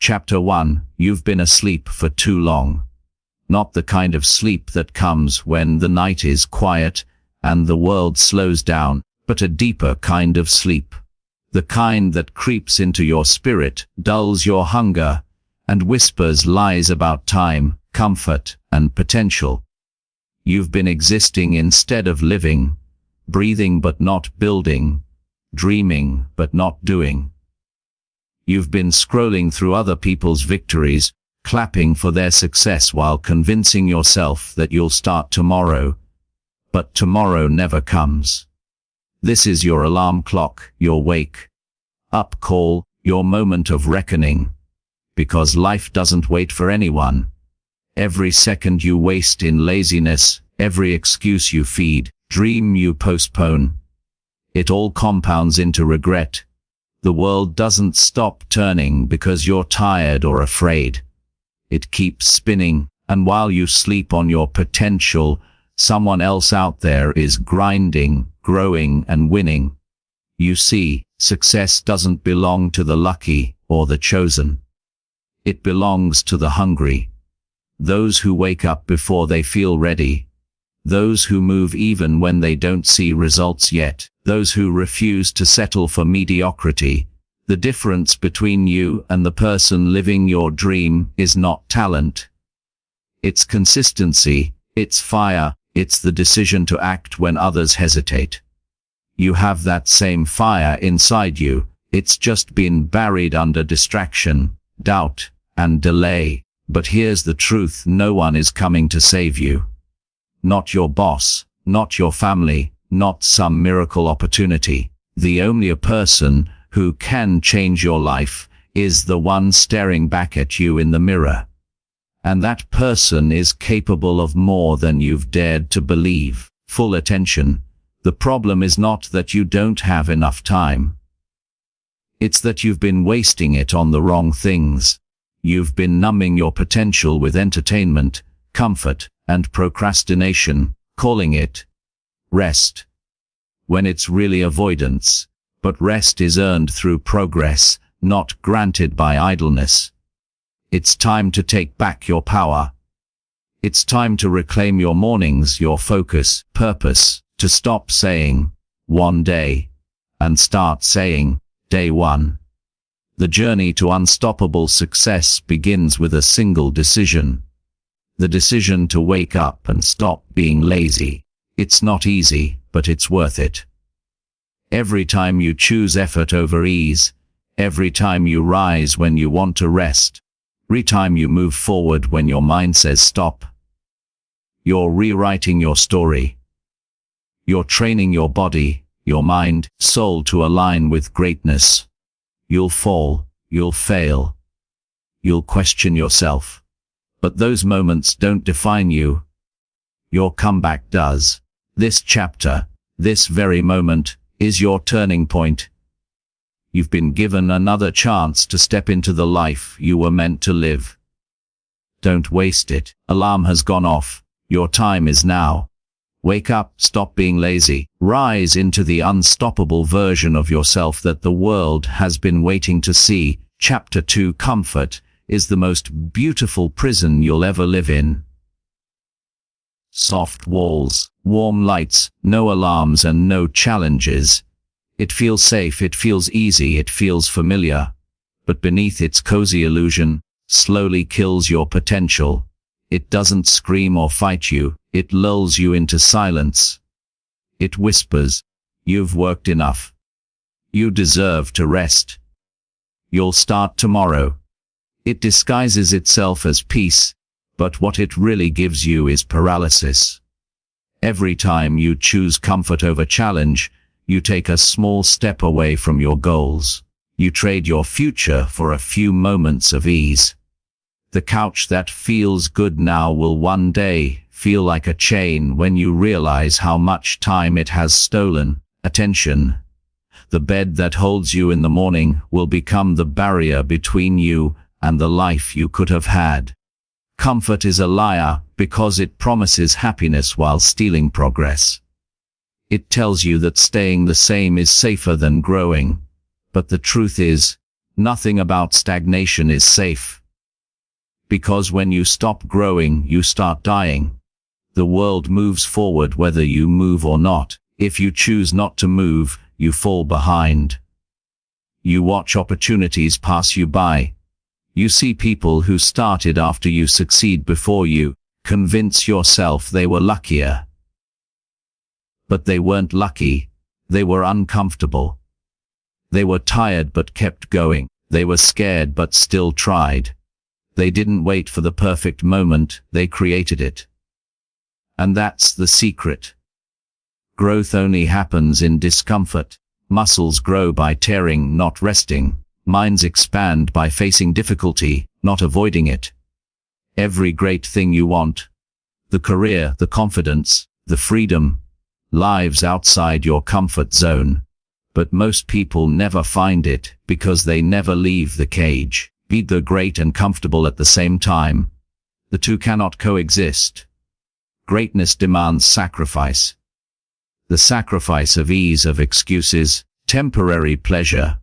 Chapter 1. You've been asleep for too long. Not the kind of sleep that comes when the night is quiet and the world slows down, but a deeper kind of sleep. The kind that creeps into your spirit, dulls your hunger, and whispers lies about time, comfort, and potential. You've been existing instead of living, breathing but not building, dreaming but not doing. You've been scrolling through other people's victories, clapping for their success while convincing yourself that you'll start tomorrow, but tomorrow never comes. This is your alarm clock, your wake-up call, your moment of reckoning. Because life doesn't wait for anyone. Every second you waste in laziness, every excuse you feed, dream you postpone, it all compounds into regret. The world doesn't stop turning because you're tired or afraid. It keeps spinning, and while you sleep on your potential, someone else out there is grinding, growing, and winning. You see, success doesn't belong to the lucky or the chosen. It belongs to the hungry. Those who wake up before they feel ready. Those who move even when they don't see results yet. Those who refuse to settle for mediocrity. The difference between you and the person living your dream is not talent. It's consistency, it's fire, it's the decision to act when others hesitate. You have that same fire inside you, it's just been buried under distraction, doubt, and delay. But here's the truth: no one is coming to save you. Not your boss, not your family, not some miracle opportunity. The only person who can change your life is the one staring back at you in the mirror. And that person is capable of more than you've dared to believe. Full attention. The problem is not that you don't have enough time. It's that you've been wasting it on the wrong things. You've been numbing your potential with entertainment, comfort, and procrastination, calling it rest, when it's really avoidance. But rest is earned through progress, not granted by idleness. It's time to take back your power. It's time to reclaim your mornings, your focus, purpose, to stop saying, one day, and start saying, day one. The journey to unstoppable success begins with a single decision. The decision to wake up and stop being lazy. It's not easy, but it's worth it. Every time you choose effort over ease, every time you rise when you want to rest, every time you move forward when your mind says stop, you're rewriting your story. You're training your body, your mind, soul to align with greatness. You'll fall, you'll fail, you'll question yourself. But those moments don't define you. Your comeback does. This chapter, this very moment, is your turning point. You've been given another chance to step into the life you were meant to live. Don't waste it. Alarm has gone off. Your time is now. Wake up, stop being lazy. Rise into the unstoppable version of yourself that the world has been waiting to see. Chapter 2. Comfort is the most beautiful prison you'll ever live in. Soft walls, warm lights, no alarms and no challenges. It feels safe, it feels easy, it feels familiar. But beneath its cozy illusion, slowly kills your potential. It doesn't scream or fight you, it lulls you into silence. It whispers, you've worked enough. You deserve to rest. You'll start tomorrow. It disguises itself as peace, but what it really gives you is paralysis. Every time you choose comfort over challenge, you take a small step away from your goals. You trade your future for a few moments of ease. The couch that feels good now will one day feel like a chain when you realize how much time it has stolen. Attention. The bed that holds you in the morning will become the barrier between you and the life you could have had. Comfort is a liar because it promises happiness while stealing progress. It tells you that staying the same is safer than growing. But the truth is, Nothing about stagnation is safe. Because when you stop growing, you start dying. The world moves forward whether you move or not. If you choose not to move, you fall behind. You watch opportunities pass you by. You see people who started after you succeed before you. Convince yourself they were luckier. But they weren't lucky. They were uncomfortable. They were tired but kept going. They were scared but still tried. They didn't wait for the perfect moment, they created it. And that's the secret. Growth only happens in discomfort. Muscles grow by tearing, not resting. Minds expand by facing difficulty, not avoiding it. Every great thing you want, the career, the confidence, the freedom, lives outside your comfort zone. But most people never find it because they never leave the cage. Be the great and comfortable at the same time. The two cannot coexist. Greatness demands sacrifice. The sacrifice of ease, of excuses, temporary pleasure.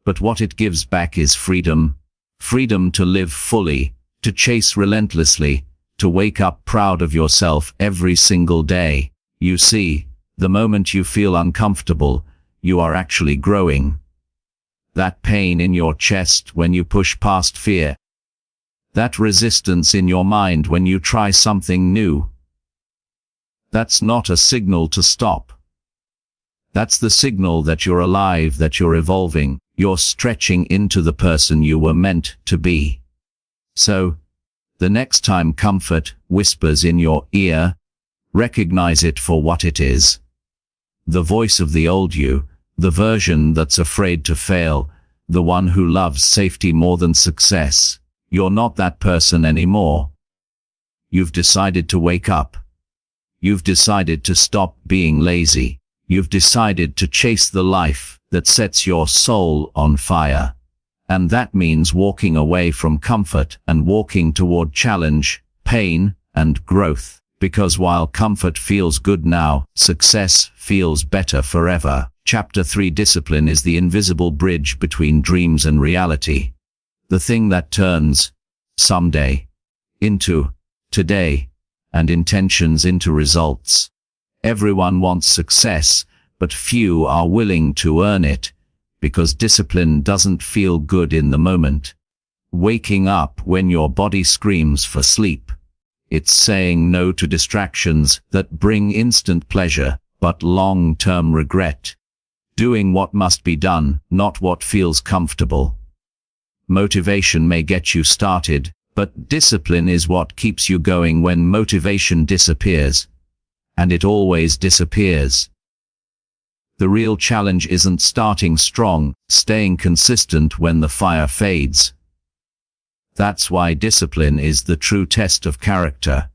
But what it gives back is freedom. Freedom to live fully, to chase relentlessly, to wake up proud of yourself every single day. You see, the moment you feel uncomfortable, you are actually growing. That pain in your chest when you push past fear. That resistance in your mind when you try something new. That's not a signal to stop. That's the signal that you're alive, that you're evolving, you're stretching into the person you were meant to be. So, the next time comfort whispers in your ear, recognize it for what it is. The voice of the old you, the version that's afraid to fail, the one who loves safety more than success. You're not that person anymore. You've decided to wake up. You've decided to stop being lazy. You've decided to chase the life that sets your soul on fire. And that means walking away from comfort and walking toward challenge, pain, and growth. Because while comfort feels good now, success feels better forever. Chapter 3: Discipline is the invisible bridge between dreams and reality. The thing that turns someday into today, and intentions into results. Everyone wants success, but few are willing to earn it, because discipline doesn't feel good in the moment. Waking up when your body screams for sleep. It's saying no to distractions that bring instant pleasure, but long-term regret. Doing what must be done, not what feels comfortable. Motivation may get you started, but discipline is what keeps you going when motivation disappears. And it always disappears. The real challenge isn't starting strong, staying consistent when the fire fades. That's why discipline is the true test of character.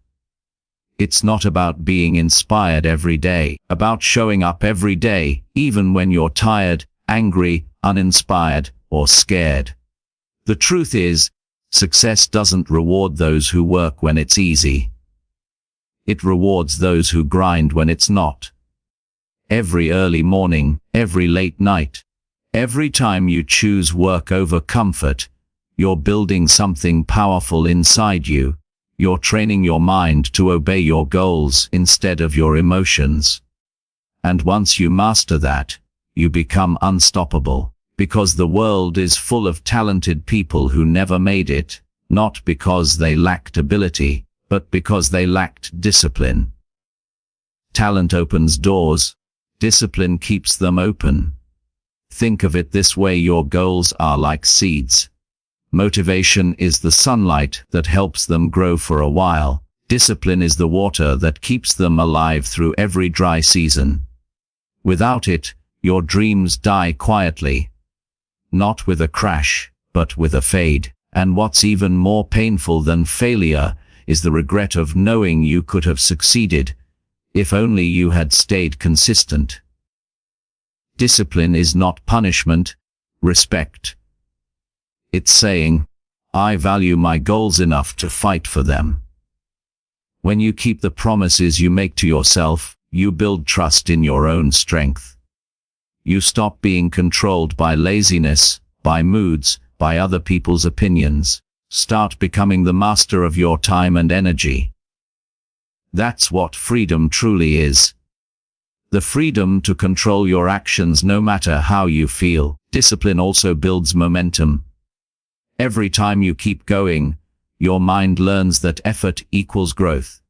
It's not about being inspired every day, about showing up every day, even when you're tired, angry, uninspired, or scared. The truth is, success doesn't reward those who work when it's easy. It rewards those who grind when it's not. Every early morning, every late night, every time you choose work over comfort, you're building something powerful inside you. You're training your mind to obey your goals instead of your emotions. And once you master that, you become unstoppable, because the world is full of talented people who never made it, not because they lacked ability, but because they lacked discipline. Talent opens doors, discipline keeps them open. Think of it this way: your goals are like seeds. Motivation is the sunlight that helps them grow for a while. Discipline is the water that keeps them alive through every dry season. Without it, your dreams die quietly. Not with a crash, but with a fade. And what's even more painful than failure is the regret of knowing you could have succeeded, if only you had stayed consistent. Discipline is not punishment, respect. It's saying, I value my goals enough to fight for them. When you keep the promises you make to yourself, you build trust in your own strength. You stop being controlled by laziness, by moods, by other people's opinions. Start becoming the master of your time and energy. That's what freedom truly is. The freedom to control your actions no matter how you feel. Discipline also builds momentum. Every time you keep going, your mind learns that effort equals growth.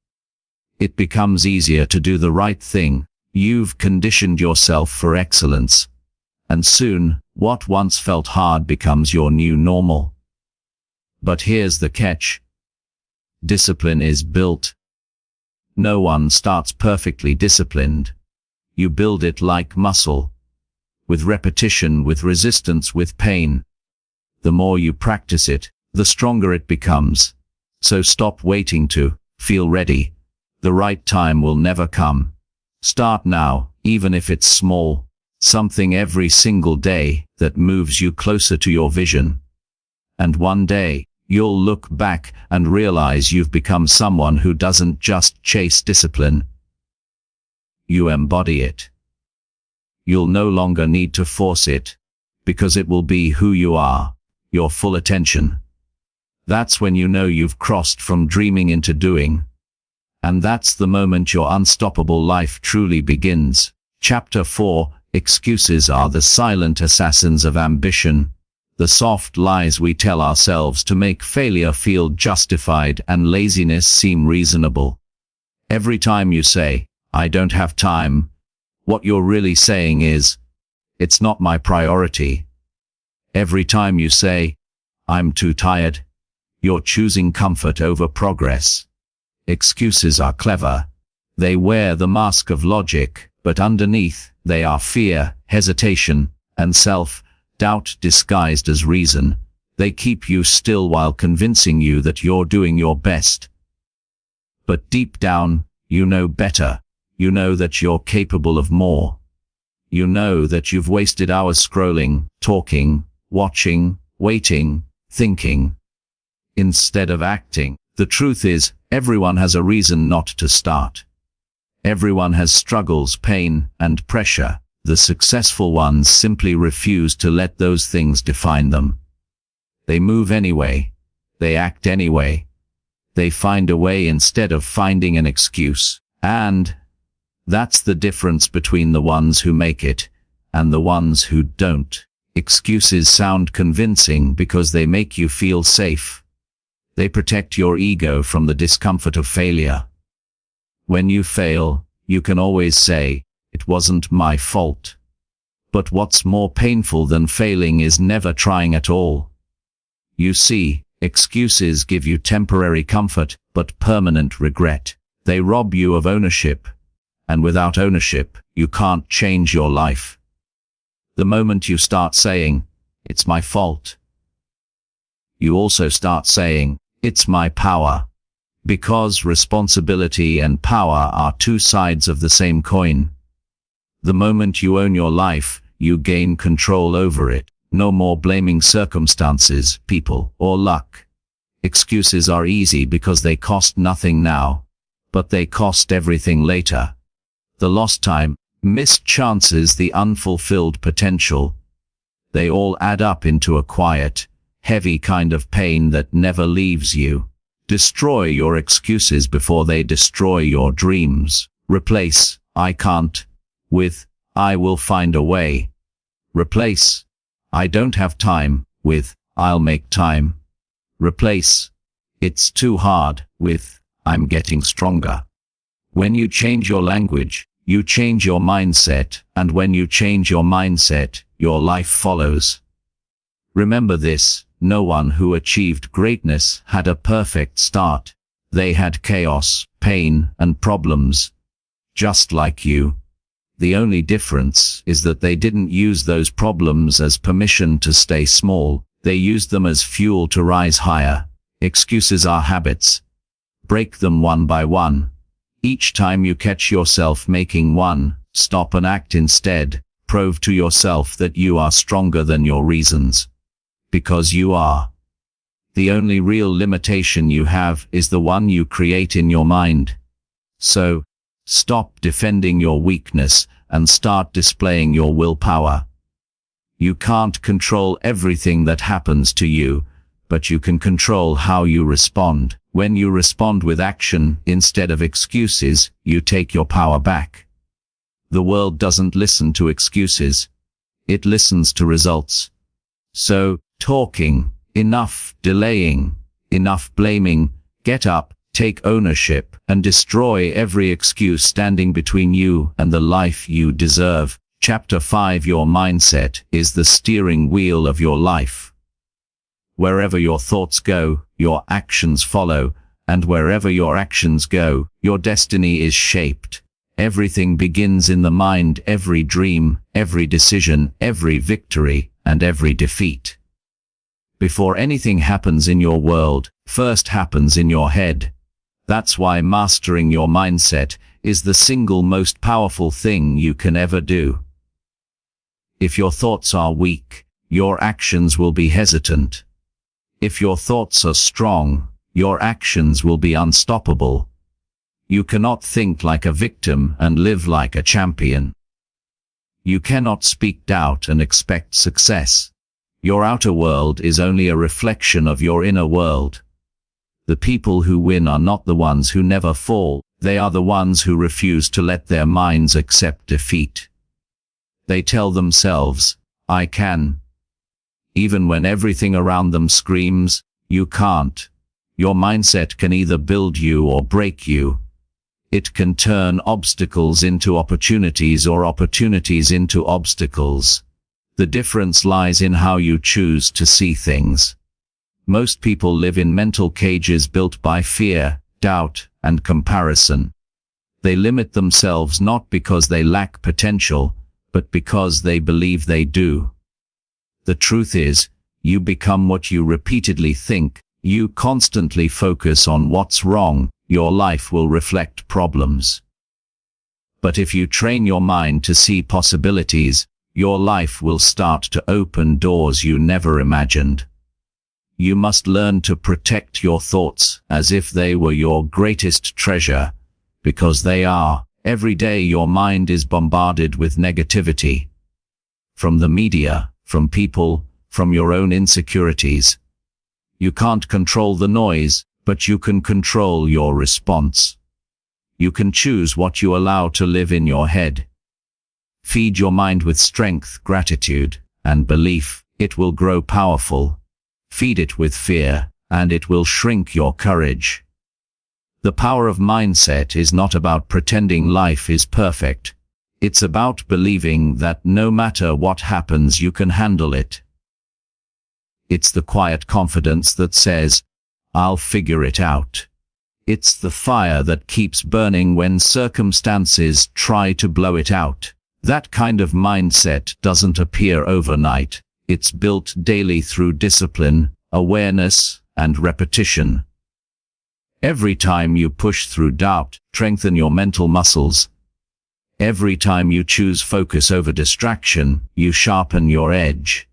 It becomes easier to do the right thing. You've conditioned yourself for excellence. And soon, what once felt hard becomes your new normal. But here's the catch. Discipline is built. No one starts perfectly disciplined. You build it like muscle. With repetition, with resistance, with pain. The more you practice it, the stronger it becomes. So stop waiting to feel ready. The right time will never come. Start now, even if it's small. Something every single day that moves you closer to your vision. And one day, you'll look back and realize you've become someone who doesn't just chase discipline. You embody it. You'll no longer need to force it, because it will be who you are, your full attention. That's when you know you've crossed from dreaming into doing. And that's the moment your unstoppable life truly begins. Chapter 4: Excuses are the silent assassins of ambition. The soft lies we tell ourselves to make failure feel justified and laziness seem reasonable. Every time you say, "I don't have time," what you're really saying is, "It's not my priority." Every time you say, "I'm too tired," you're choosing comfort over progress. Excuses are clever. They wear the mask of logic, but underneath, they are fear, hesitation, and self-doubt disguised as reason. They keep you still while convincing you that you're doing your best. But deep down, you know better. You know that you're capable of more. You know that you've wasted hours scrolling, talking, watching, waiting, thinking, instead of acting. The truth is, everyone has a reason not to start. Everyone has struggles, pain, and pressure. The successful ones simply refuse to let those things define them. They move anyway. They act anyway. They find a way instead of finding an excuse. And that's the difference between the ones who make it and the ones who don't. Excuses sound convincing because they make you feel safe. They protect your ego from the discomfort of failure. When you fail, you can always say, "It wasn't my fault." But what's more painful than failing is never trying at all. You see, excuses give you temporary comfort, but permanent regret. They rob you of ownership. And without ownership, you can't change your life. The moment you start saying, "It's my fault," you also start saying, "It's my power." Because responsibility and power are two sides of the same coin. The moment you own your life, you gain control over it. No more blaming circumstances, people, or luck. Excuses are easy because they cost nothing now, but they cost everything later. The lost time, missed chances, the unfulfilled potential. They all add up into a quiet, heavy kind of pain that never leaves you. Destroy your excuses before they destroy your dreams. Replace "I can't" with "I will find a way." Replace "I don't have time" with "I'll make time." Replace "It's too hard" with "I'm getting stronger." When you change your language, you change your mindset, and when you change your mindset, your life follows. Remember this. No one who achieved greatness had a perfect start. They had chaos, pain, and problems. Just like you. The only difference is that they didn't use those problems as permission to stay small. They used them as fuel to rise higher. Excuses are habits. Break them one by one. Each time you catch yourself making one, stop and act instead. Prove to yourself that you are stronger than your reasons. Because you are. The only real limitation you have is the one you create in your mind. So, stop defending your weakness and start displaying your willpower. You can't control everything that happens to you, but you can control how you respond. When you respond with action instead of excuses, you take your power back. The world doesn't listen to excuses. It listens to results. So, talking, enough delaying, enough blaming, get up, take ownership, and destroy every excuse standing between you and the life you deserve. Chapter 5. Your mindset is the steering wheel of your life. Wherever your thoughts go, your actions follow, and wherever your actions go, your destiny is shaped. Everything begins in the mind, every dream, every decision, every victory, and every defeat. Before anything happens in your world, first happens in your head. That's why mastering your mindset is the single most powerful thing you can ever do. If your thoughts are weak, your actions will be hesitant. If your thoughts are strong, your actions will be unstoppable. You cannot think like a victim and live like a champion. You cannot speak doubt and expect success. Your outer world is only a reflection of your inner world. The people who win are not the ones who never fall, they are the ones who refuse to let their minds accept defeat. They tell themselves, I can. Even when everything around them screams, you can't. Your mindset can either build you or break you. It can turn obstacles into opportunities or opportunities into obstacles. The difference lies in how you choose to see things. Most people live in mental cages built by fear, doubt, and comparison. They limit themselves not because they lack potential, but because they believe they do. The truth is, you become what you repeatedly think. You constantly focus on what's wrong, your life will reflect problems. But if you train your mind to see possibilities, your life will start to open doors you never imagined. You must learn to protect your thoughts as if they were your greatest treasure, because they are. Every day your mind is bombarded with negativity. From the media, from people, from your own insecurities. You can't control the noise, but you can control your response. You can choose what you allow to live in your head. Feed your mind with strength, gratitude, and belief. It will grow powerful. Feed it with fear, and it will shrink your courage. The power of mindset is not about pretending life is perfect. It's about believing that no matter what happens you can handle it. It's the quiet confidence that says, I'll figure it out. It's the fire that keeps burning when circumstances try to blow it out. That kind of mindset doesn't appear overnight. It's built daily through discipline, awareness, and repetition. Every time you push through doubt, strengthen your mental muscles. Every time you choose focus over distraction, you sharpen your edge.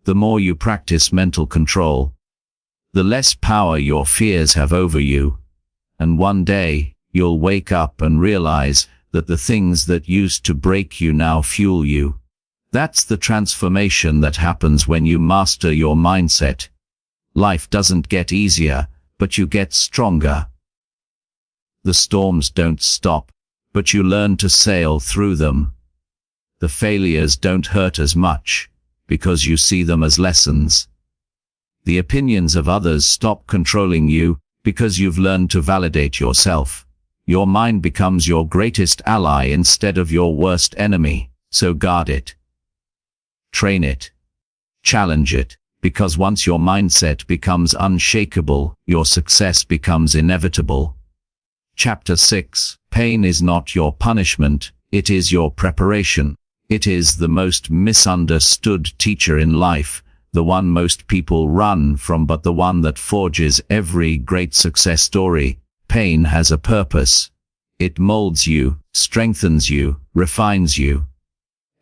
The more you practice mental control, the less power your fears have over you. And one day, you'll wake up and realize that the things that used to break you now fuel you. That's the transformation that happens when you master your mindset. Life doesn't get easier, but you get stronger. The storms don't stop, but you learn to sail through them. The failures don't hurt as much, because you see them as lessons. The opinions of others stop controlling you, because you've learned to validate yourself. Your mind becomes your greatest ally instead of your worst enemy, so guard it. Train it. Challenge it, because once your mindset becomes unshakable, your success becomes inevitable. Chapter 6. Pain is not your punishment, it is your preparation. It is the most misunderstood teacher in life, the one most people run from, but the one that forges every great success story. Pain has a purpose. It molds you, strengthens you, refines you.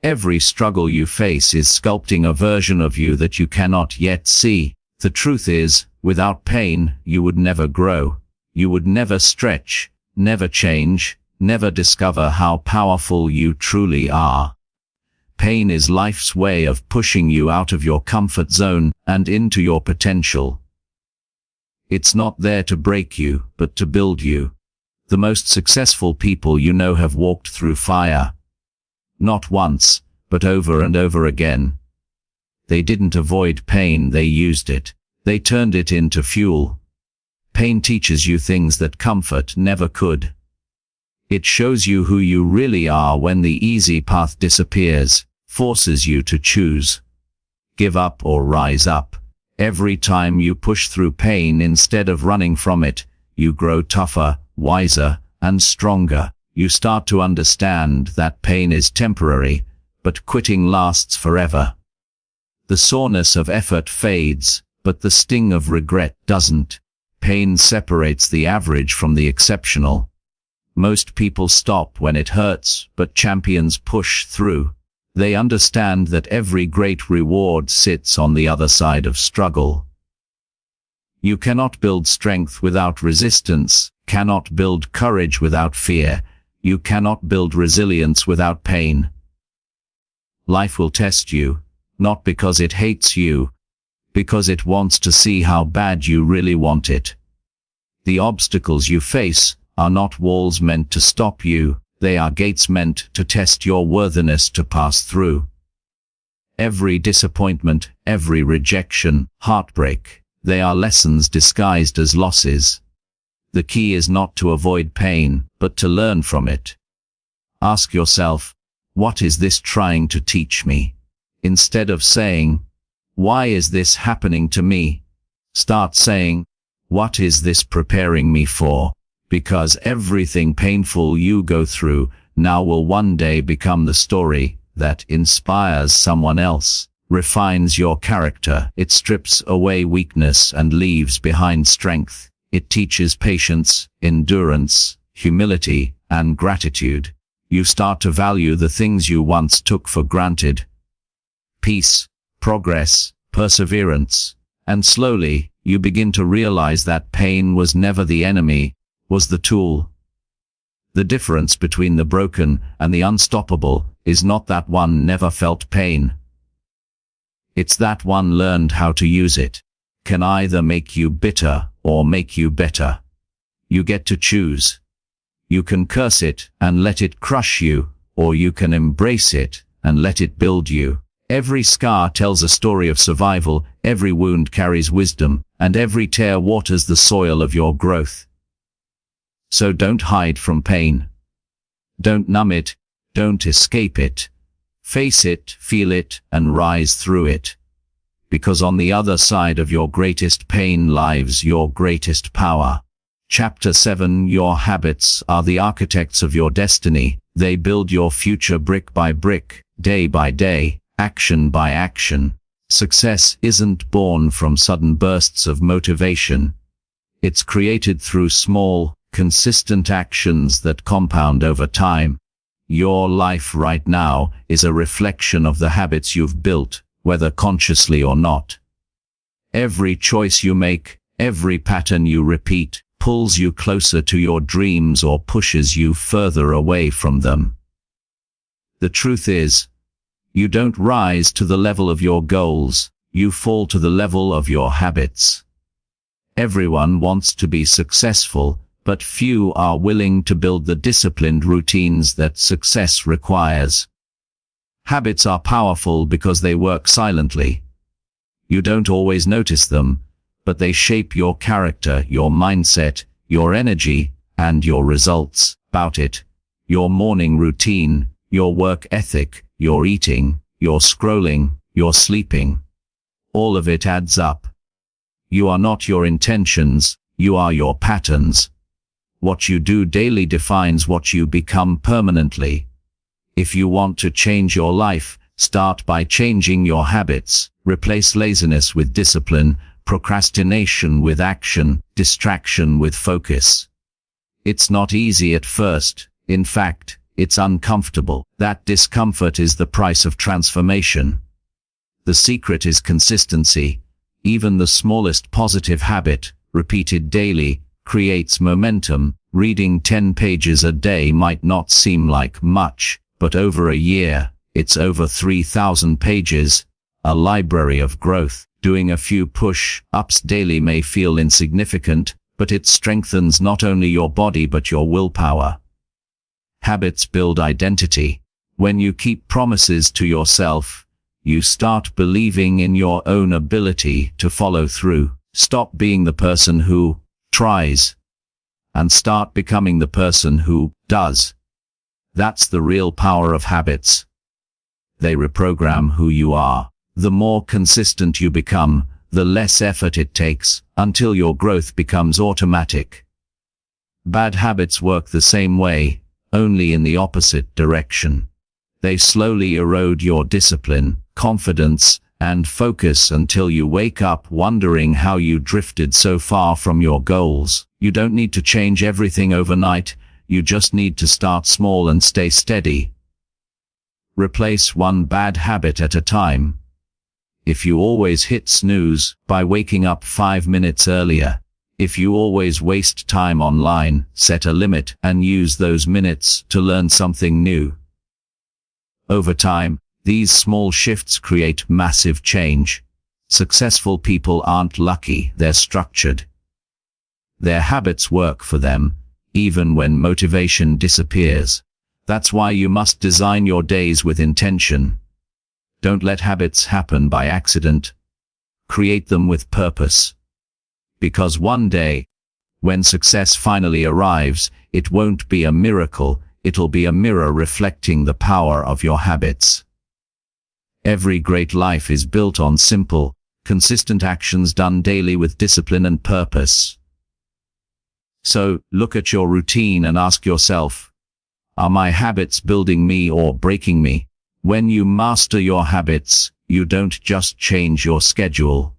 Every struggle you face is sculpting a version of you that you cannot yet see. The truth is, without pain, you would never grow. You would never stretch, never change, never discover how powerful you truly are. Pain is life's way of pushing you out of your comfort zone and into your potential. It's not there to break you, but to build you. The most successful people you know have walked through fire. Not once, but over and over again. They didn't avoid pain, they used it. They turned it into fuel. Pain teaches you things that comfort never could. It shows you who you really are when the easy path disappears, forces you to choose. Give up or rise up. Every time you push through pain instead of running from it, you grow tougher, wiser, and stronger. You start to understand that pain is temporary, but quitting lasts forever. The soreness of effort fades, but the sting of regret doesn't. Pain separates the average from the exceptional. Most people stop when it hurts, but champions push through. They understand that every great reward sits on the other side of struggle. You cannot build strength without resistance, cannot build courage without fear. You cannot build resilience without pain. Life will test you, not because it hates you, because it wants to see how bad you really want it. The obstacles you face are not walls meant to stop you, they are gates meant to test your worthiness to pass through. Every disappointment, every rejection, heartbreak, they are lessons disguised as losses. The key is not to avoid pain, but to learn from it. Ask yourself, what is this trying to teach me? Instead of saying, why is this happening to me? Start saying, what is this preparing me for? Because everything painful you go through now will one day become the story that inspires someone else, refines your character. It strips away weakness and leaves behind strength. It teaches patience, endurance, humility, and gratitude. You start to value the things you once took for granted. Peace, progress, perseverance, and slowly, you begin to realize that pain was never the enemy, was the tool. The difference between the broken and the unstoppable is not that one never felt pain. It's that one learned how to use it. Can either make you bitter or make you better. You get to choose. You can curse it and let it crush you, or you can embrace it and let it build you. Every scar tells a story of survival, every wound carries wisdom, and every tear waters the soil of your growth. So don't hide from pain. Don't numb it, don't escape it. Face it, feel it, and rise through it. Because on the other side of your greatest pain lies your greatest power. Chapter 7. Your habits are the architects of your destiny. They build your future brick by brick, day by day, action by action. Success isn't born from sudden bursts of motivation. It's created through small, consistent actions that compound over time. Your life right now is a reflection of the habits you've built, whether consciously or not. Every choice you make, every pattern you repeat, pulls you closer to your dreams or pushes you further away from them. The truth is, you don't rise to the level of your goals, you fall to the level of your habits. Everyone wants to be successful, but few are willing to build the disciplined routines that success requires. Habits are powerful because they work silently. You don't always notice them, but they shape your character, your mindset, your energy, and your results. About it, your morning routine, your work ethic, your eating, your scrolling, your sleeping. All of it adds up. You are not your intentions, you are your patterns. What you do daily defines what you become permanently. If you want to change your life, start by changing your habits. Replace laziness with discipline, procrastination with action, distraction with focus. It's not easy at first. In fact, it's uncomfortable. That discomfort is the price of transformation. The secret is consistency. Even the smallest positive habit, repeated daily, creates momentum. Reading 10 pages a day might not seem like much, but over a year, It's over 3,000 pages, a library of growth. Doing a few push-ups daily may feel insignificant, but it strengthens not only your body but your willpower. Habits build identity. When you keep promises to yourself, you start believing in your own ability to follow through. Stop being the person who tries and start becoming the person who does. That's the real power of habits. They reprogram who you are. The more consistent you become, the less effort it takes, until your growth becomes automatic. Bad habits work the same way, only in the opposite direction. They slowly erode your discipline, confidence, and focus until you wake up wondering how you drifted so far from your goals. You don't need to change everything overnight, you just need to start small and stay steady. Replace one bad habit at a time. If you always hit snooze, by waking up 5 minutes earlier. If you always waste time online, set a limit and use those minutes to learn something new. Over time, these small shifts create massive change. Successful people aren't lucky, they're structured. Their habits work for them, even when motivation disappears. That's why you must design your days with intention. Don't let habits happen by accident. Create them with purpose. Because one day, when success finally arrives, it won't be a miracle, it'll be a mirror reflecting the power of your habits. Every great life is built on simple, consistent actions done daily with discipline and purpose. So, look at your routine and ask yourself, are my habits building me or breaking me? When you master your habits, you don't just change your schedule.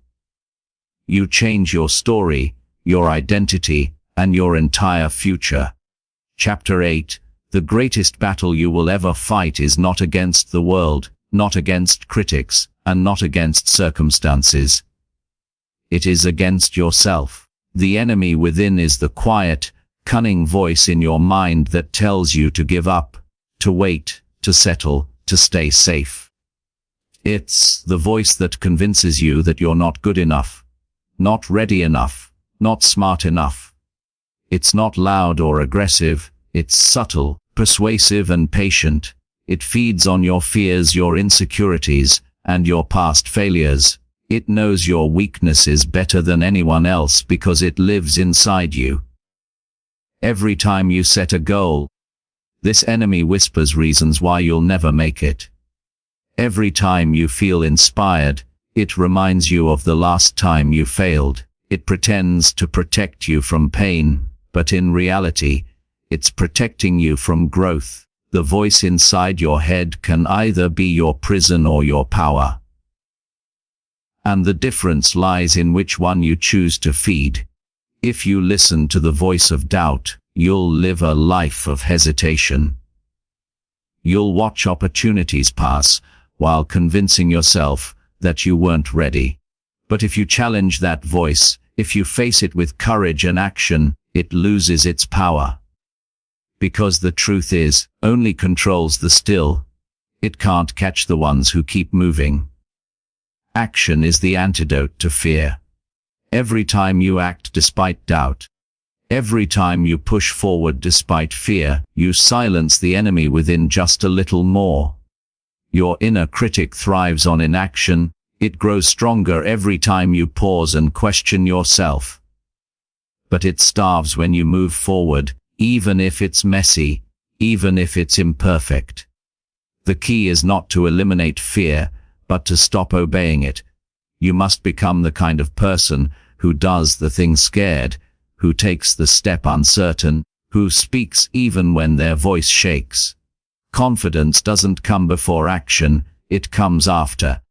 You change your story, your identity, and your entire future. Chapter 8. The greatest battle you will ever fight is not against the world, not against critics, and not against circumstances. It is against yourself. The enemy within is the quiet, cunning voice in your mind that tells you to give up, to wait, to settle, to stay safe. It's the voice that convinces you that you're not good enough, not ready enough, not smart enough. It's not loud or aggressive, it's subtle, persuasive and patient. It feeds on your fears, your insecurities, and your past failures. It knows your weaknesses better than anyone else because it lives inside you. Every time you set a goal, this enemy whispers reasons why you'll never make it. Every time you feel inspired, it reminds you of the last time you failed. It pretends to protect you from pain, but in reality, it's protecting you from growth. The voice inside your head can either be your prison or your power. And the difference lies in which one you choose to feed. If you listen to the voice of doubt, you'll live a life of hesitation. You'll watch opportunities pass, while convincing yourself that you weren't ready. But if you challenge that voice, if you face it with courage and action, it loses its power. Because the truth is, only controls the still. It can't catch the ones who keep moving. Action is the antidote to fear. Every time you act despite doubt, every time you push forward despite fear, you silence the enemy within just a little more. Your inner critic thrives on inaction. It grows stronger every time you pause and question yourself. But it starves when you move forward, even if it's messy, even if it's imperfect. The key is not to eliminate fear, but to stop obeying it. You must become the kind of person who does the thing scared, who takes the step uncertain, who speaks even when their voice shakes. Confidence doesn't come before action, it comes after.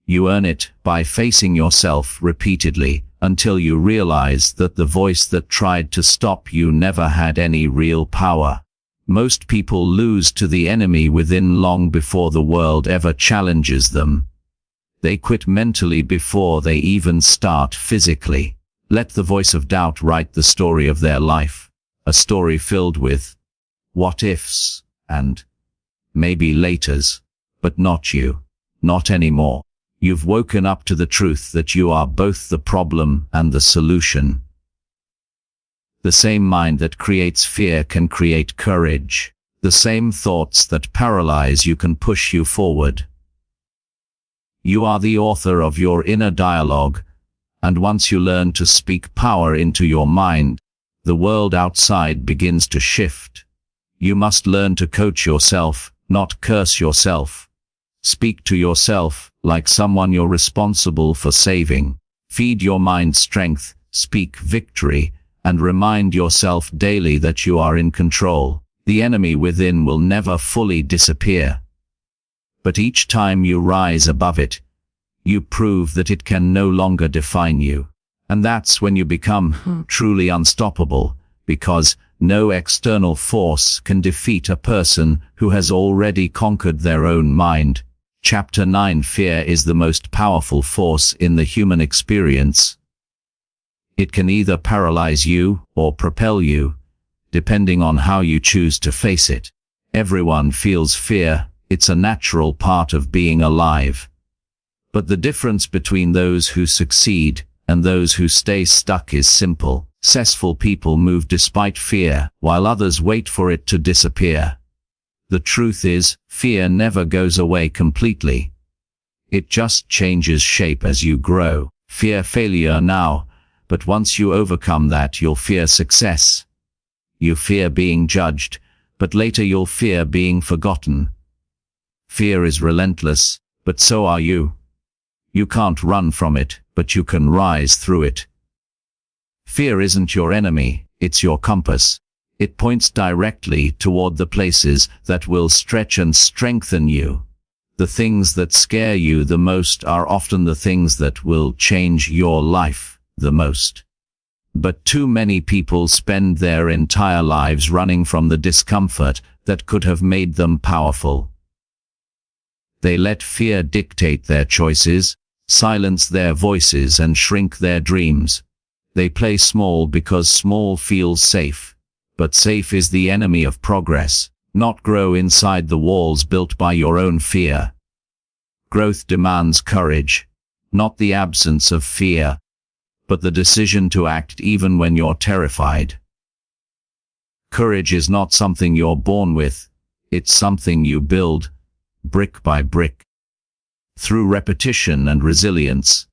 You earn it by facing yourself repeatedly, until you realize that the voice that tried to stop you never had any real power. Most people lose to the enemy within long before the world ever challenges them. They quit mentally before they even start physically. Let the voice of doubt write the story of their life, a story filled with what ifs and maybe laters. But not you. Not anymore. You've woken up to the truth that you are both the problem and the solution. The same mind that creates fear can create courage. The same thoughts that paralyze you can push you forward. You are the author of your inner dialogue, and once you learn to speak power into your mind, the world outside begins to shift. You must learn to coach yourself, not curse yourself. Speak to yourself like someone you're responsible for saving. Feed your mind strength, speak victory, and remind yourself daily that you are in control. The enemy within will never fully disappear. But each time you rise above it, you prove that it can no longer define you. And that's when you become truly unstoppable, because no external force can defeat a person who has already conquered their own mind. Chapter 9. Fear is the most powerful force in the human experience. It can either paralyze you or propel you, depending on how you choose to face it. Everyone feels fear. It's a natural part of being alive. But the difference between those who succeed and those who stay stuck is simple. Successful people move despite fear, while others wait for it to disappear. The truth is, fear never goes away completely. It just changes shape as you grow. Fear failure now, but once you overcome that, you'll fear success. You fear being judged, but later you'll fear being forgotten. Fear is relentless, but so are you. You can't run from it, but you can rise through it. Fear isn't your enemy, it's your compass. It points directly toward the places that will stretch and strengthen you. The things that scare you the most are often the things that will change your life the most. But too many people spend their entire lives running from the discomfort that could have made them powerful. They let fear dictate their choices, silence their voices, and shrink their dreams. They play small because small feels safe. But safe is the enemy of progress. Not grow inside the walls built by your own fear. Growth demands courage, not the absence of fear, but the decision to act even when you're terrified. Courage is not something you're born with, it's something you build, brick by brick. Through repetition and resilience.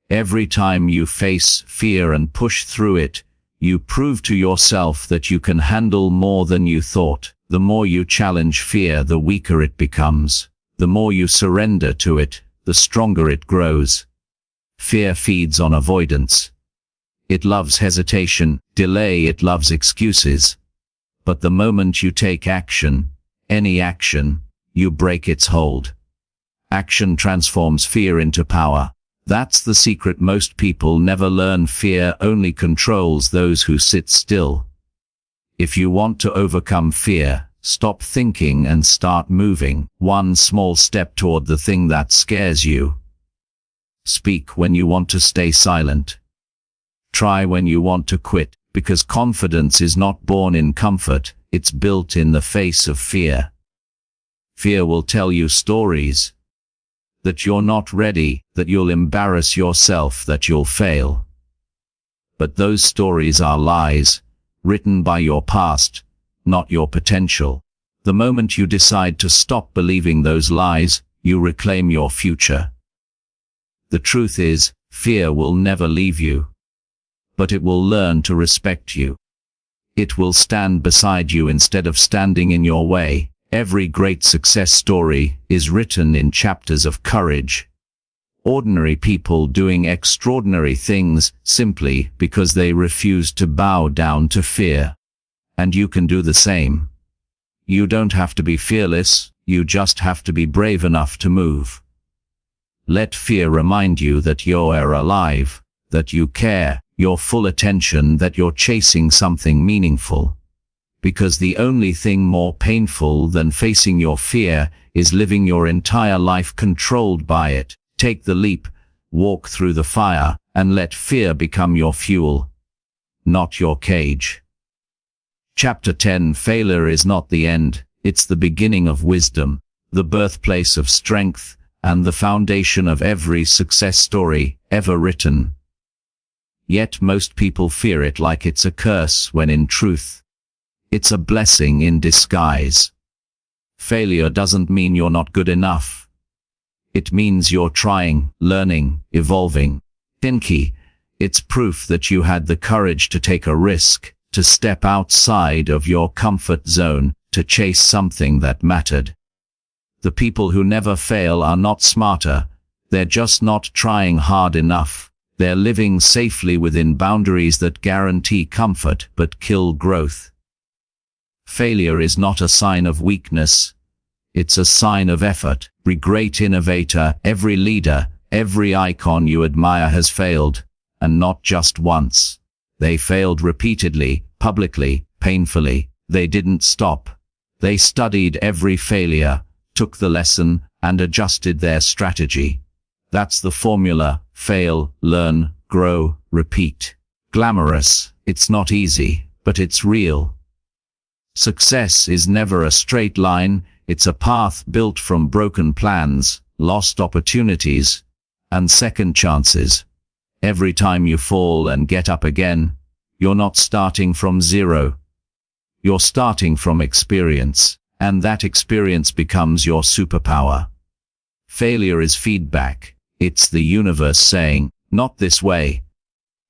Every time you face fear and push through it, you prove to yourself that you can handle more than you thought. The more you challenge fear, the weaker it becomes. The more you surrender to it, the stronger it grows. Fear feeds on avoidance. It loves hesitation, delay, it loves excuses. But the moment you take action, any action, you break its hold. Action transforms fear into power. That's the secret most people never learn. Fear only controls those who sit still. If you want to overcome fear, stop thinking and start moving. One small step toward the thing that scares you. Speak when you want to stay silent. Try when you want to quit, because confidence is not born in comfort, it's built in the face of fear. Fear will tell you stories. That you're not ready, that you'll embarrass yourself, that you'll fail. But those stories are lies, written by your past, not your potential. The moment you decide to stop believing those lies, you reclaim your future. The truth is, fear will never leave you. But it will learn to respect you. It will stand beside you instead of standing in your way. Every great success story is written in chapters of courage. Ordinary people doing extraordinary things simply because they refused to bow down to fear. And you can do the same. You don't have to be fearless, you just have to be brave enough to move. Let fear remind you that you're alive, that you care, your full attention, that you're chasing something meaningful. Because the only thing more painful than facing your fear is living your entire life controlled by it. Take the leap, walk through the fire, and let fear become your fuel, not your cage. Chapter 10. Failure is not the end, it's the beginning of wisdom. the birthplace of strength, and the foundation of every success story ever written. Yet most people fear it like it's a curse, when in truth, it's a blessing in disguise. Failure doesn't mean you're not good enough. It means you're trying, learning, evolving. Dinky, it's proof that you had the courage to take a risk, to step outside of your comfort zone, to chase something that mattered. The people who never fail are not smarter, they're just not trying hard enough. They're living safely within boundaries that guarantee comfort but kill growth. Failure is not a sign of weakness. It's a sign of effort. Every great innovator, every leader, every icon you admire has failed, and not just once. They failed repeatedly, publicly, painfully. They didn't stop. They studied every failure, took the lesson, and adjusted their strategy. That's the formula: fail, learn, grow, repeat. Glamorous, it's not easy, but it's real. Success is never a straight line, it's a path built from broken plans, lost opportunities, and second chances. Every time you fall and get up again, you're not starting from zero. You're starting from experience, and that experience becomes your superpower. Failure is feedback. It's the universe saying, "Not this way.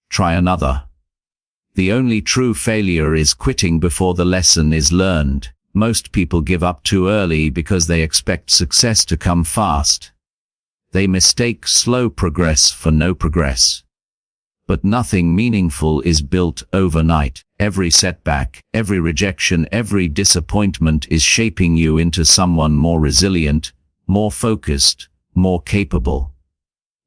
Try another." The only true failure is quitting before the lesson is learned. Most people give up too early because they expect success to come fast. They mistake slow progress for no progress. But nothing meaningful is built overnight. Every setback, every rejection, every disappointment is shaping you into someone more resilient, more focused, more capable.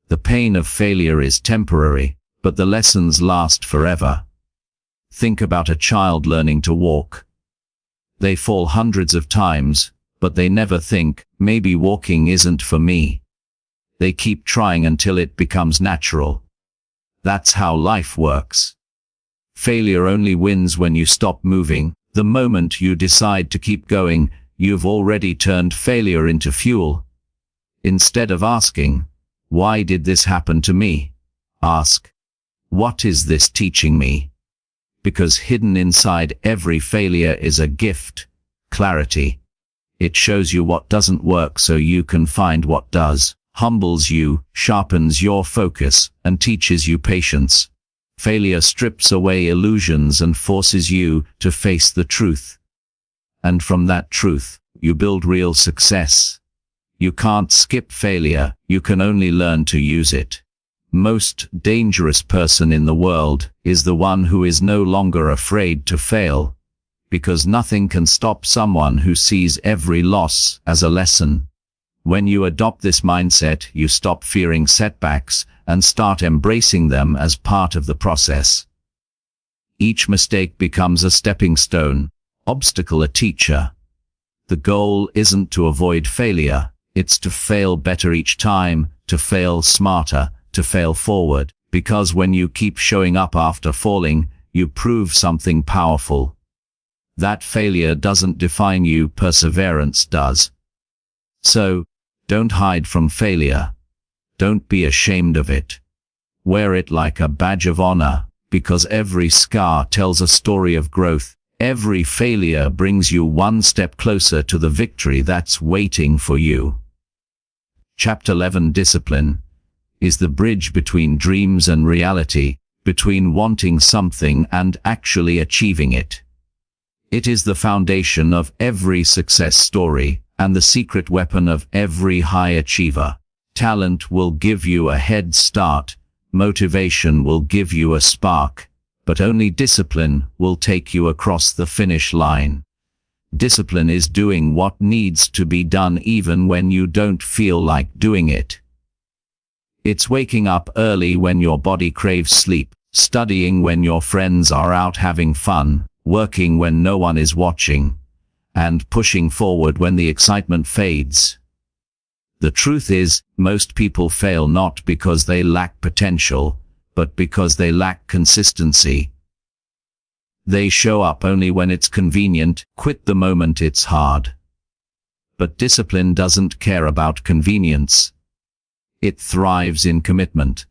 The pain of failure is temporary, but the lessons last forever. Think about a child learning to walk. They fall hundreds of times, but they never think, "Maybe walking isn't for me." They keep trying until it becomes natural. That's how life works. Failure only wins when you stop moving. The moment you decide to keep going, you've already turned failure into fuel. Instead of asking, "Why did this happen to me?" ask, "What is this teaching me?" Because hidden inside every failure is a gift: clarity. It shows you what doesn't work so you can find what does, humbles you, sharpens your focus, and teaches you patience. Failure strips away illusions and forces you to face the truth. And from that truth, you build real success. You can't skip failure, you can only learn to use it. Most dangerous person in the world is the one who is no longer afraid to fail, because nothing can stop someone who sees every loss as a lesson. When you adopt this mindset, you stop fearing setbacks and start embracing them as part of the process. Each mistake becomes a stepping stone, obstacle a teacher. The goal isn't to avoid failure, it's to fail better each time, to fail smarter, to fail forward, because when you keep showing up after falling, you prove something powerful. That failure doesn't define you, perseverance does. So, don't hide from failure. Don't be ashamed of it. Wear it like a badge of honor, because every scar tells a story of growth. Every failure brings you one step closer to the victory that's waiting for you. Chapter 11: Discipline is the bridge between dreams and reality, between wanting something and actually achieving it. It is the foundation of every success story, and the secret weapon of every high achiever. Talent will give you a head start, motivation will give you a spark, but only discipline will take you across the finish line. Discipline is doing what needs to be done even when you don't feel like doing it. It's waking up early when your body craves sleep, studying when your friends are out having fun, working when no one is watching, and pushing forward when the excitement fades. The truth is, most people fail not because they lack potential, but because they lack consistency. They show up only when it's convenient, quit the moment it's hard. But discipline doesn't care about convenience. It thrives in commitment.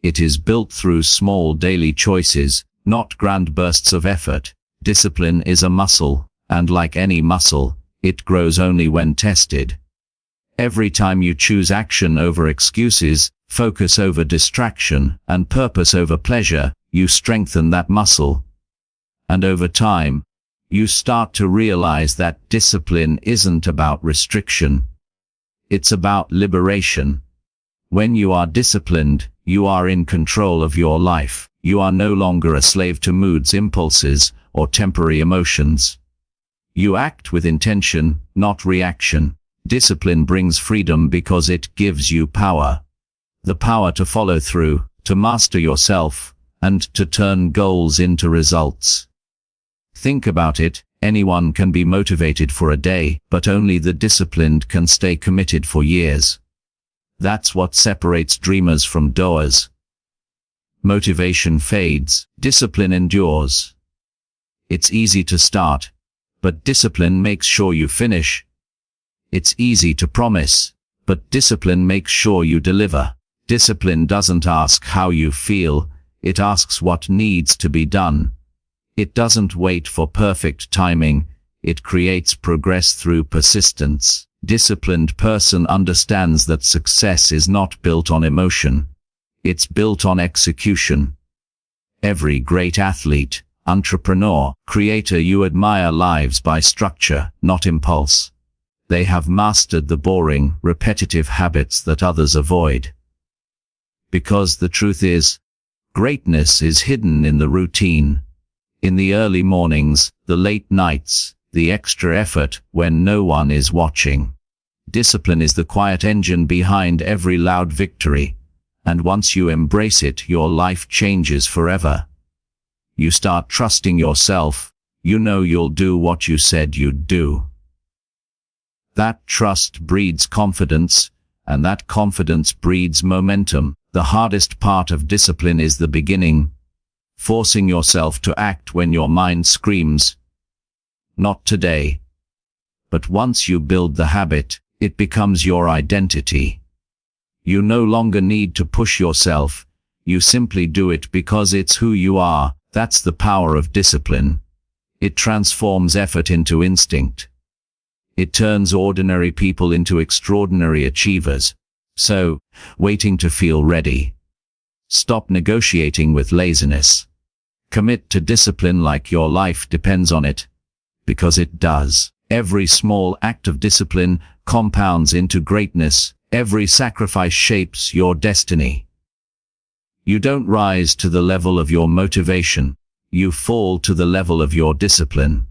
It is built through small daily choices, not grand bursts of effort. Discipline is a muscle, and like any muscle, it grows only when tested. Every time you choose action over excuses, focus over distraction, and purpose over pleasure, you strengthen that muscle. And over time, you start to realize that discipline isn't about restriction. It's about liberation. When you are disciplined, you are in control of your life. You are no longer a slave to moods, impulses, or temporary emotions. You act with intention, not reaction. Discipline brings freedom because it gives you power. The power to follow through, to master yourself, and to turn goals into results. Think about it, anyone can be motivated for a day, but only the disciplined can stay committed for years. That's what separates dreamers from doers. Motivation fades, discipline endures. It's easy to start, but discipline makes sure you finish. It's easy to promise, but discipline makes sure you deliver. Discipline doesn't ask how you feel, it asks what needs to be done. It doesn't wait for perfect timing, it creates progress through persistence. Disciplined person understands that success is not built on emotion. It's built on execution. Every great athlete, entrepreneur, creator you admire lives by structure, not impulse. They have mastered the boring, repetitive habits that others avoid. Because the truth is, greatness is hidden in the routine. In the early mornings, the late nights, the extra effort when no one is watching. Discipline is the quiet engine behind every loud victory, and once you embrace it, your life changes forever. You start trusting yourself, you know you'll do what you said you'd do. That trust breeds confidence, and that confidence breeds momentum. The hardest part of discipline is the beginning. Forcing yourself to act when your mind screams, "Not today." But once you build the habit, it becomes your identity. You no longer need to push yourself, you simply do it because it's who you are. That's the power of discipline. It transforms effort into instinct. It turns ordinary people into extraordinary achievers. So, waiting to feel ready. Stop negotiating with laziness. Commit to discipline like your life depends on it. Because it does. Every small act of discipline compounds into greatness. Every sacrifice shapes your destiny. You don't rise to the level of your motivation. You fall to the level of your discipline.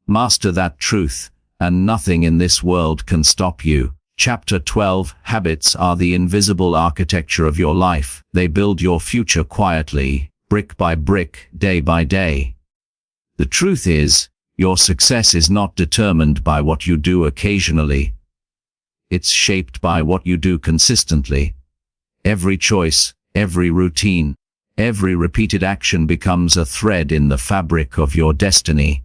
Master that truth, and nothing in this world can stop you. Chapter 12. Habits are the invisible architecture of your life. They build your future quietly, brick by brick, day by day. The truth is, your success is not determined by what you do occasionally. It's shaped by what you do consistently. Every choice, every routine, every repeated action becomes a thread in the fabric of your destiny.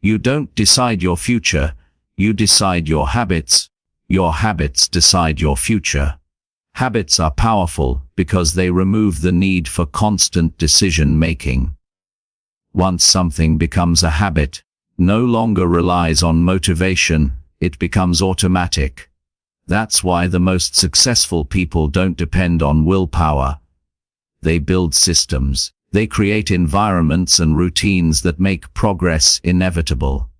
You don't decide your future, you decide your habits. Your habits decide your future. Habits are powerful because they remove the need for constant decision-making. Once something becomes a habit, no longer relies on motivation, it becomes automatic. That's why the most successful people don't depend on willpower. They build systems. They create environments and routines that make progress inevitable.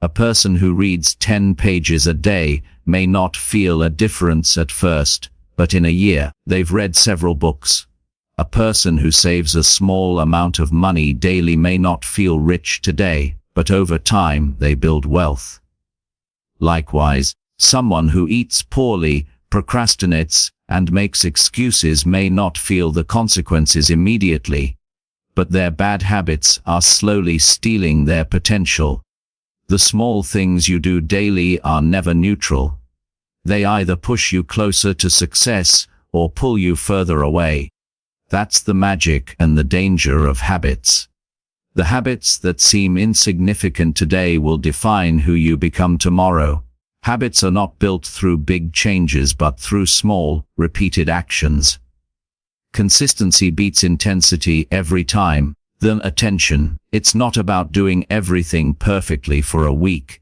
A person who reads 10 pages a day may not feel a difference at first, but in a year, they've read several books. A person who saves a small amount of money daily may not feel rich today, but over time they build wealth. Likewise, someone who eats poorly, procrastinates, and makes excuses may not feel the consequences immediately, but their bad habits are slowly stealing their potential. The small things you do daily are never neutral. They either push you closer to success or pull you further away. That's the magic and the danger of habits. The habits that seem insignificant today will define who you become tomorrow. Habits are not built through big changes but through small, repeated actions. Consistency beats intensity every time. Then attention. It's not about doing everything perfectly for a week.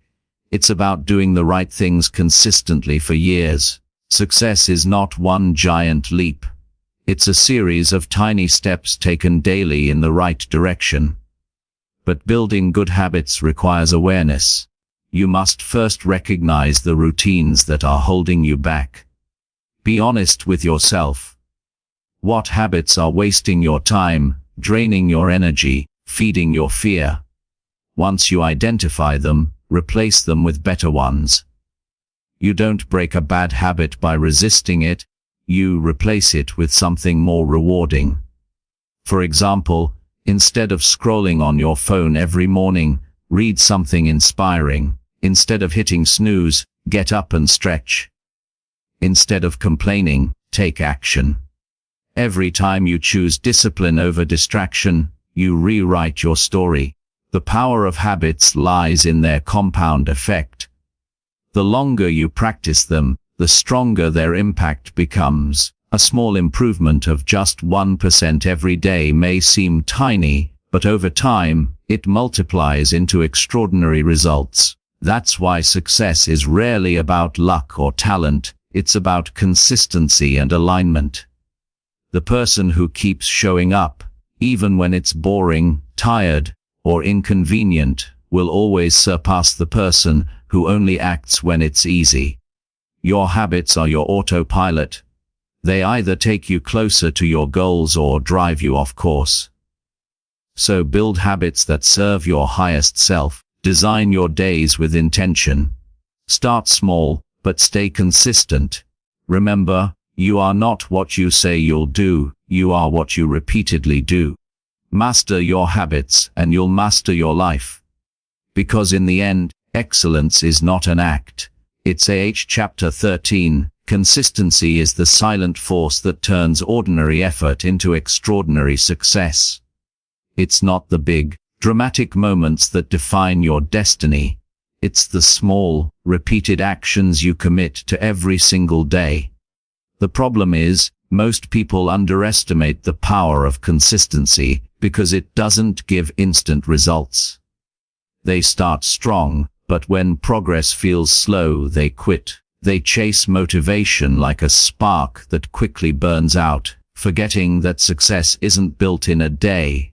It's about doing the right things consistently for years. Success is not one giant leap. It's a series of tiny steps taken daily in the right direction. But building good habits requires awareness. You must first recognize the routines that are holding you back. Be honest with yourself. What habits are wasting your time, draining your energy, feeding your fear? Once you identify them, replace them with better ones. You don't break a bad habit by resisting it, you replace it with something more rewarding. For example, instead of scrolling on your phone every morning, read something inspiring. Instead of hitting snooze, get up and stretch. Instead of complaining, take action. Every time you choose discipline over distraction, you rewrite your story. The power of habits lies in their compound effect. The longer you practice them, the stronger their impact becomes. A small improvement of just 1% every day may seem tiny, but over time, it multiplies into extraordinary results. That's why success is rarely about luck or talent, it's about consistency and alignment. The person who keeps showing up, even when it's boring, tired, or inconvenient, will always surpass the person who only acts when it's easy. Your habits are your autopilot. They either take you closer to your goals or drive you off course. So build habits that serve your highest self. Design your days with intention. Start small, but stay consistent. Remember, you are not what you say you'll do, you are what you repeatedly do. Master your habits and you'll master your life. Because in the end, excellence is not an act. It's Chapter 13, consistency is the silent force that turns ordinary effort into extraordinary success. It's not the big, dramatic moments that define your destiny. It's the small, repeated actions you commit to every single day. The problem is, most people underestimate the power of consistency because it doesn't give instant results. They start strong, but when progress feels slow, they quit. They chase motivation like a spark that quickly burns out, forgetting that success isn't built in a day.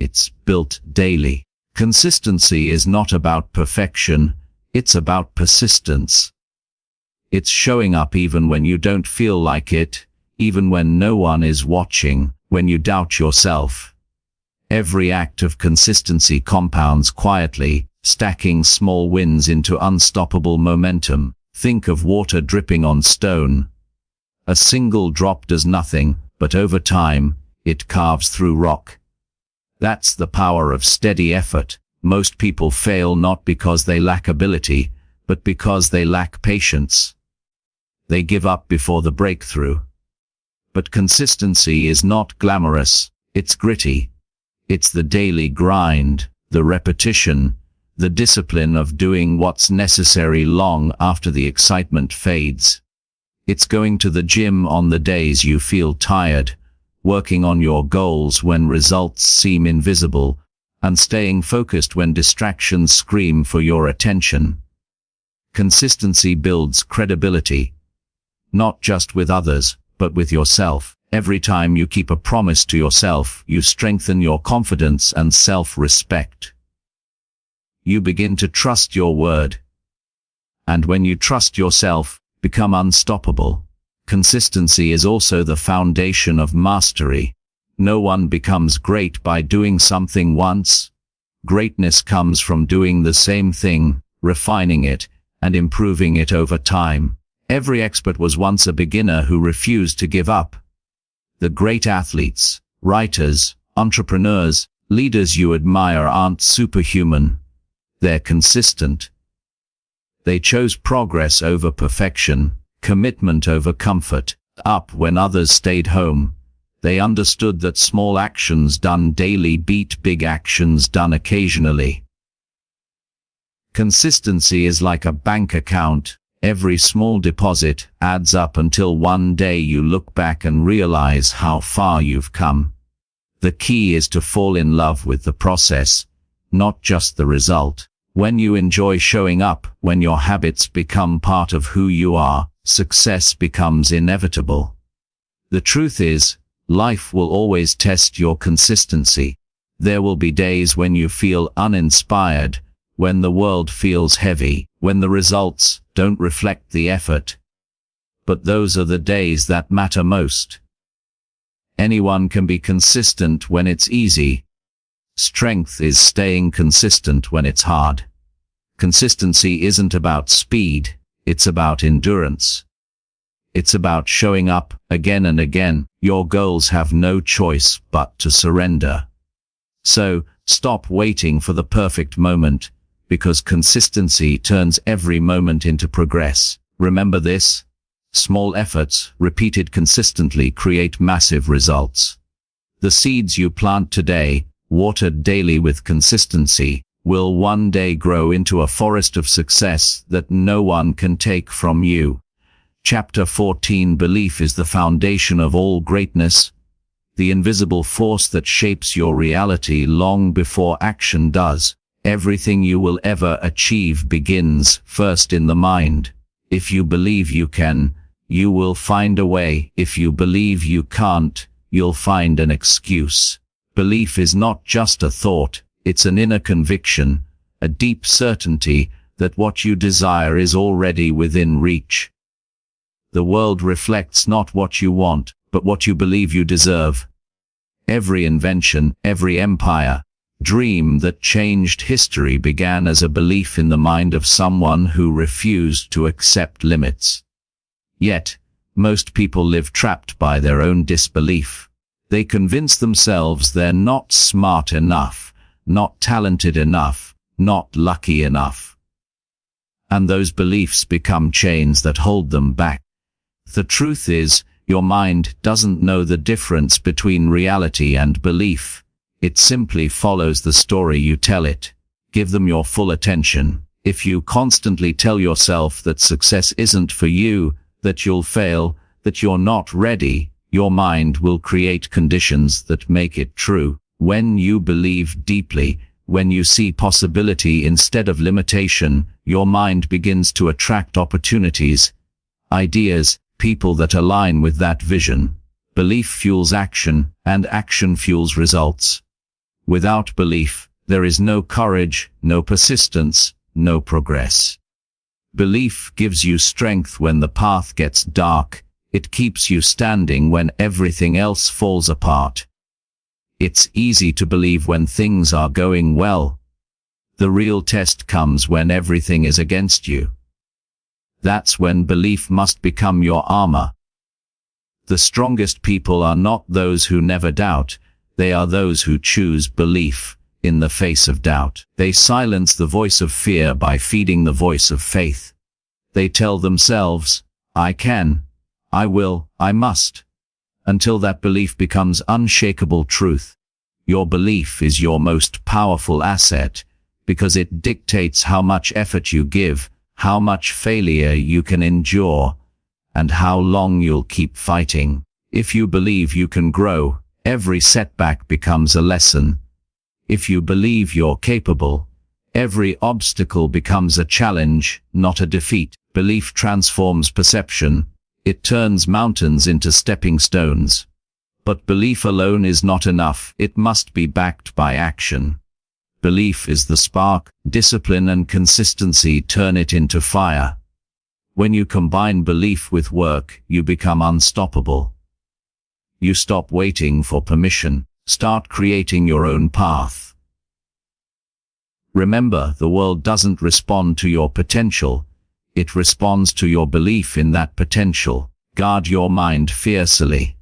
It's built daily. Consistency is not about perfection, it's about persistence. It's showing up even when you don't feel like it, even when no one is watching, when you doubt yourself. Every act of consistency compounds quietly, stacking small wins into unstoppable momentum. Think of water dripping on stone. A single drop does nothing, but over time, it carves through rock. That's the power of steady effort. Most people fail not because they lack ability, but because they lack patience. They give up before the breakthrough. But consistency is not glamorous, it's gritty. It's the daily grind, the repetition, the discipline of doing what's necessary long after the excitement fades. It's going to the gym on the days you feel tired, working on your goals when results seem invisible, and staying focused when distractions scream for your attention. Consistency builds credibility, not just with others, but with yourself. Every time you keep a promise to yourself, you strengthen your confidence and self-respect. You begin to trust your word. And when you trust yourself, become unstoppable. Consistency is also the foundation of mastery. No one becomes great by doing something once. Greatness comes from doing the same thing, refining it, and improving it over time. Every expert was once a beginner who refused to give up. The great athletes, writers, entrepreneurs, leaders you admire aren't superhuman. They're consistent. They chose progress over perfection, commitment over comfort, up when others stayed home, They understood that small actions done daily beat big actions done occasionally. Consistency is like a bank account. Every small deposit adds up until one day you look back and realize how far you've come. The key is to fall in love with the process, not just the result. When you enjoy showing up, when your habits become part of who you are, success becomes inevitable. The truth is, life will always test your consistency. There will be days when you feel uninspired, when the world feels heavy, when the results don't reflect the effort. But those are the days that matter most. Anyone can be consistent when it's easy. Strength is staying consistent when it's hard. Consistency isn't about speed, it's about endurance. It's about showing up again and again. Your goals have no choice but to surrender. So, stop waiting for the perfect moment, because consistency turns every moment into progress. Remember this: small efforts, repeated consistently, create massive results. The seeds you plant today, watered daily with consistency, will one day grow into a forest of success that no one can take from you. Chapter 14. Belief is the foundation of all greatness, the invisible force that shapes your reality long before action does. Everything you will ever achieve begins first in the mind. If you believe you can, you will find a way. If you believe you can't, you'll find an excuse. Belief is not just a thought, it's an inner conviction, a deep certainty that what you desire is already within reach. The world reflects not what you want, but what you believe you deserve. Every invention, every empire, dream that changed history began as a belief in the mind of someone who refused to accept limits. Yet, most people live trapped by their own disbelief. They convince themselves they're not smart enough, not talented enough, not lucky enough. And those beliefs become chains that hold them back. The truth is, your mind doesn't know the difference between reality and belief. It simply follows the story you tell it. Give them your full attention. If you constantly tell yourself that success isn't for you, that you'll fail, that you're not ready, your mind will create conditions that make it true. When you believe deeply, when you see possibility instead of limitation, your mind begins to attract opportunities, ideas, people that align with that vision. Belief fuels action, and action fuels results. Without belief, there is no courage, no persistence, no progress. Belief gives you strength when the path gets dark. It keeps you standing when everything else falls apart. It's easy to believe when things are going well. The real test comes when everything is against you. That's when belief must become your armor. The strongest people are not those who never doubt, they are those who choose belief in the face of doubt. They silence the voice of fear by feeding the voice of faith. They tell themselves, I can, I will, I must, until that belief becomes unshakable truth. Your belief is your most powerful asset, because it dictates how much effort you give, how much failure you can endure, and how long you'll keep fighting. If you believe you can grow, every setback becomes a lesson. If you believe you're capable, every obstacle becomes a challenge, not a defeat. Belief transforms perception. It turns mountains into stepping stones. But belief alone is not enough. It must be backed by action. Belief is the spark. Discipline and consistency turn it into fire. When you combine belief with work, you become unstoppable. You stop waiting for permission. Start creating your own path. Remember, the world doesn't respond to your potential. It responds to your belief in that potential. Guard your mind fiercely.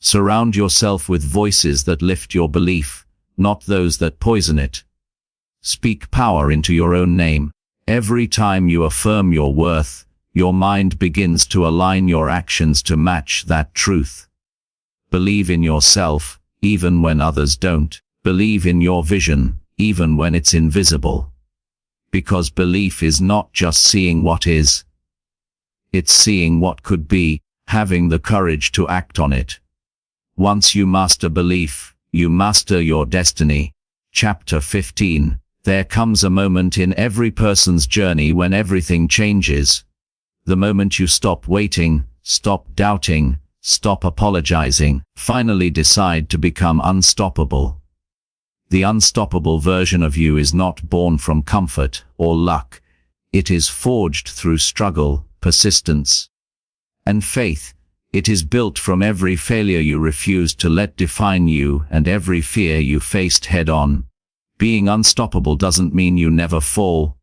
Surround yourself with voices that lift your belief, not those that poison it. Speak power into your own name. Every time you affirm your worth, your mind begins to align your actions to match that truth. Believe in yourself, even when others don't. Believe in your vision, even when it's invisible. Because belief is not just seeing what is. It's seeing what could be, having the courage to act on it. Once you master belief, you master your destiny. Chapter 15. There comes a moment in every person's journey when everything changes. The moment you stop waiting, stop doubting, stop apologizing, finally decide to become unstoppable. The unstoppable version of you is not born from comfort or luck. It is forged through struggle, persistence, and faith. It is built from every failure you refused to let define you and every fear you faced head-on. Being unstoppable doesn't mean you never fall.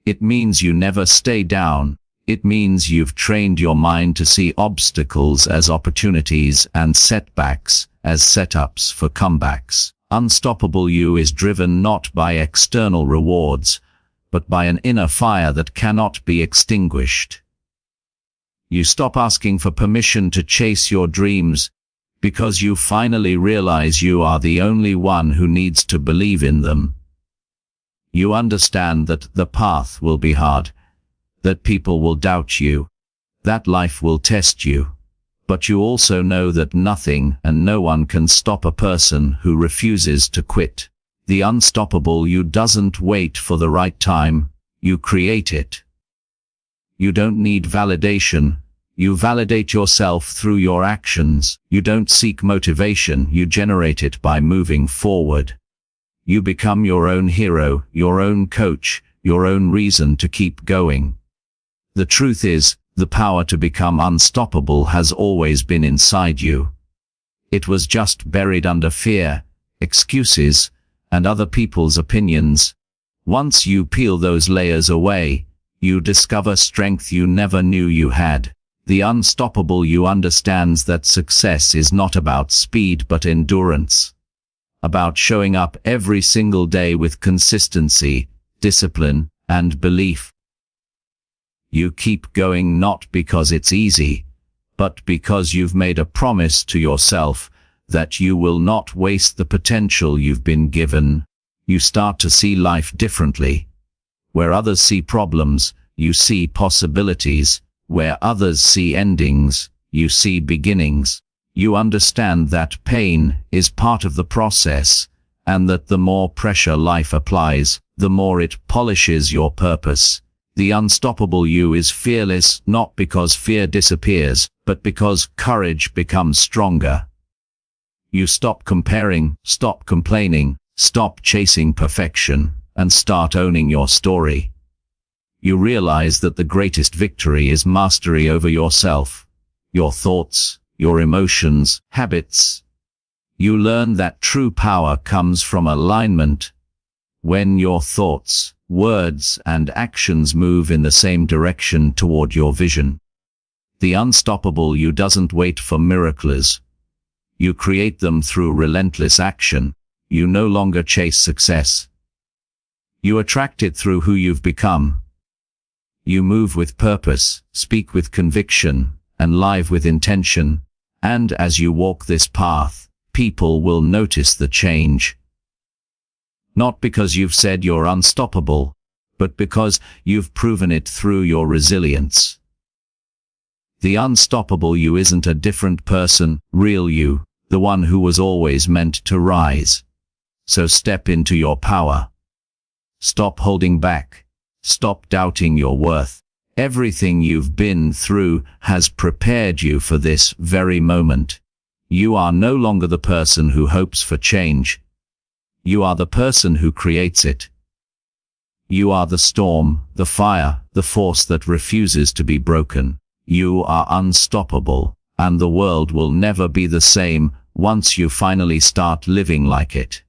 It means you never stay down. It means you've trained your mind to see obstacles as opportunities and setbacks as setups for comebacks. Unstoppable you is driven not by external rewards, but by an inner fire that cannot be extinguished. You stop asking for permission to chase your dreams, because you finally realize you are the only one who needs to believe in them. You understand that the path will be hard, that people will doubt you, that life will test you. But you also know that nothing and no one can stop a person who refuses to quit. The unstoppable you doesn't wait for the right time, you create it. You don't need validation. You validate yourself through your actions. You don't seek motivation, you generate it by moving forward. You become your own hero, your own coach, your own reason to keep going. The truth is, the power to become unstoppable has always been inside you. It was just buried under fear, excuses, and other people's opinions. Once you peel those layers away, you discover strength you never knew you had. The unstoppable you understands that success is not about speed but endurance. About showing up every single day with consistency, discipline, and belief. You keep going not because it's easy, but because you've made a promise to yourself that you will not waste the potential you've been given. You start to see life differently. Where others see problems, you see possibilities. Where others see endings, you see beginnings. You understand that pain is part of the process, and that the more pressure life applies, the more it polishes your purpose. The unstoppable you is fearless not because fear disappears, but because courage becomes stronger. You stop comparing, stop complaining, stop chasing perfection, and start owning your story. You realize that the greatest victory is mastery over yourself, your thoughts, your emotions, habits. You learn that true power comes from alignment. When your thoughts, words, and actions move in the same direction toward your vision. The unstoppable you doesn't wait for miracles. You create them through relentless action. You no longer chase success. You attract it through who you've become. You move with purpose, speak with conviction, and live with intention. And as you walk this path, people will notice the change. Not because you've said you're unstoppable, but because you've proven it through your resilience. The unstoppable you isn't a different person, real you, the one who was always meant to rise. So step into your power. Stop holding back. Stop doubting your worth. Everything you've been through has prepared you for this very moment. You are no longer the person who hopes for change. You are the person who creates it. You are the storm, the fire, the force that refuses to be broken. You are unstoppable, and the world will never be the same once you finally start living like it.